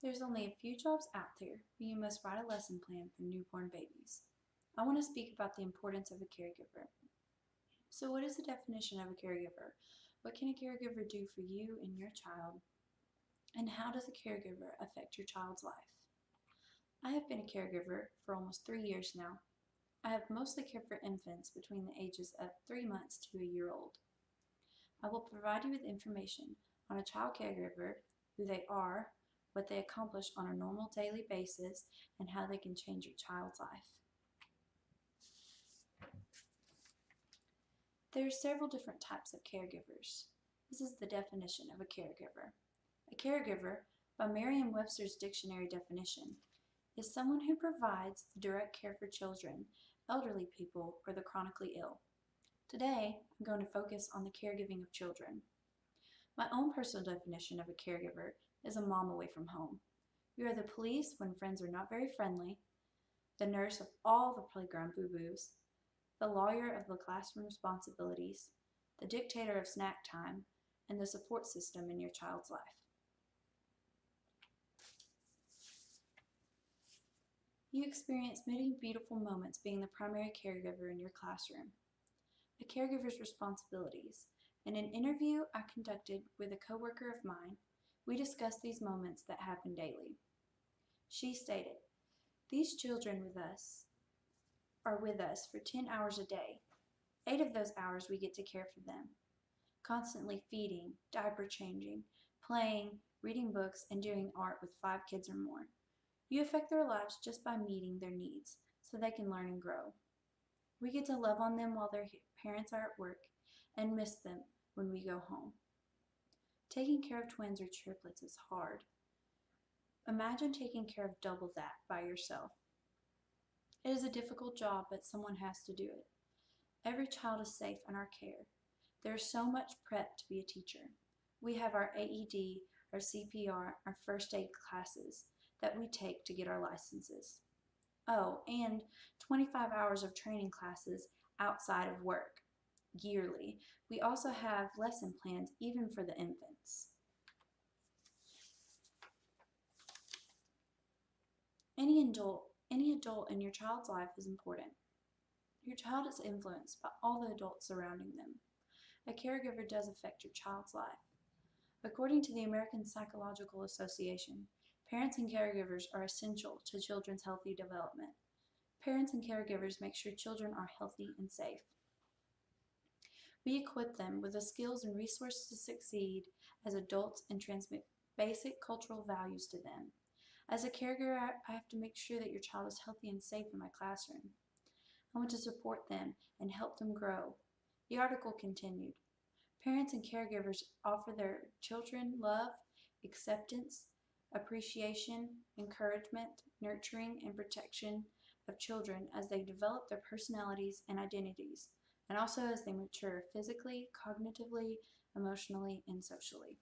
There's only a few jobs out there, but you must write a lesson plan for newborn babies. I want to speak about the importance of a caregiver. So, what is the definition of a caregiver? What can a caregiver do for you and your child? And how does a caregiver affect your child's life? I have been a caregiver for almost 3 years now. I have mostly cared for infants between the ages of 3 months to a year old. I will provide you with information on a child caregiver, who they are, what they accomplish on a normal daily basis, and how they can change your child's life. There are several different types of caregivers. This is the definition of a caregiver. A caregiver, by Merriam-Webster's dictionary definition, is someone who provides the direct care for children, elderly people, or the chronically ill. Today, I'm going to focus on the caregiving of children. My own personal definition of a caregiver is a mom away from home. You are the police when friends are not very friendly, the nurse of all the playground boo-boos, the lawyer of the classroom responsibilities, the dictator of snack time, and the support system in your child's life. You experience many beautiful moments being the primary caregiver in your classroom. A caregiver's responsibilities. In an interview I conducted with a coworker of mine, we discussed these moments that happen daily. She stated, "These children are with us for 10 hours a day. 8 of those hours we get to care for them, constantly feeding, diaper changing, playing, reading books, and doing art with 5 kids or more. You affect their lives just by meeting their needs so they can learn and grow. We get to love on them while their parents are at work and miss them when we go home. Taking care of twins or triplets is hard. Imagine taking care of double that by yourself. It is a difficult job, but someone has to do it. Every child is safe in our care. There is so much prep to be a teacher. We have our AED, our CPR, our first aid classes that we take to get our licenses. Oh, and 25 hours of training classes outside of work, yearly. We also have lesson plans even for the infants. Any adult in your child's life is important. Your child is influenced by all the adults surrounding them. A caregiver does affect your child's life. According to the American Psychological Association, parents and caregivers are essential to children's healthy development. Parents and caregivers make sure children are healthy and safe. We equip them with the skills and resources to succeed as adults and transmit basic cultural values to them. As a caregiver, I have to make sure that your child is healthy and safe in my classroom. I want to support them and help them grow." The article continued, "Parents and caregivers offer their children love, acceptance, appreciation, encouragement, nurturing, and protection of children as they develop their personalities and identities, and also as they mature physically, cognitively, emotionally, and socially."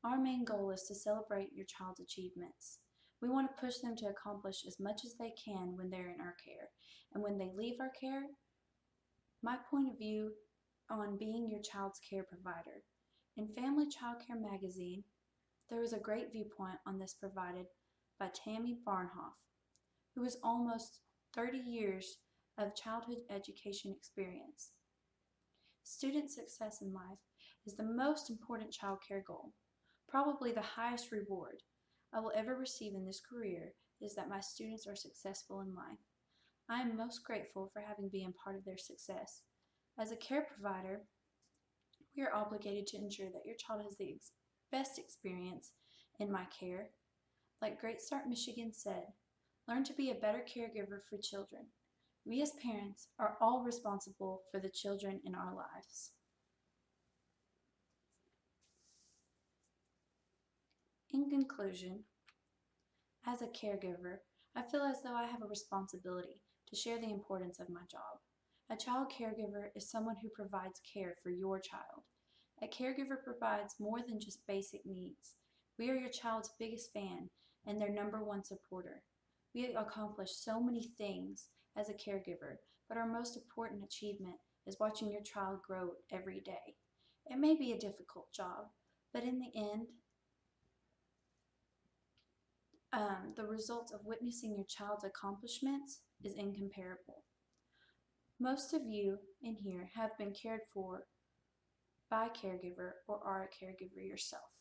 Our main goal is to celebrate your child's achievements. We want to push them to accomplish as much as they can when they're in our care, and when they leave our care. My point of view on being your child's care provider. In Family Child Care magazine, there was a great viewpoint on this provided by Tammy Barnhoff, who has almost 30 years of childhood education experience. Student success in life is the most important child care goal. Probably the highest reward I will ever receive in this career is that my students are successful in life. I am most grateful for having been part of their success. As a care provider, we are obligated to ensure that your child has the best experience in my care. Like Great Start Michigan said, "Learn to be a better caregiver for children." We as parents are all responsible for the children in our lives. In conclusion, as a caregiver, I feel as though I have a responsibility to share the importance of my job. A child caregiver is someone who provides care for your child. A caregiver provides more than just basic needs. We are your child's biggest fan and their #1 supporter. We accomplish so many things as a caregiver, but our most important achievement is watching your child grow every day. It may be a difficult job, But in the end, the results of witnessing your child's accomplishments is incomparable. Most of you in here have been cared for by a caregiver or are a caregiver yourself.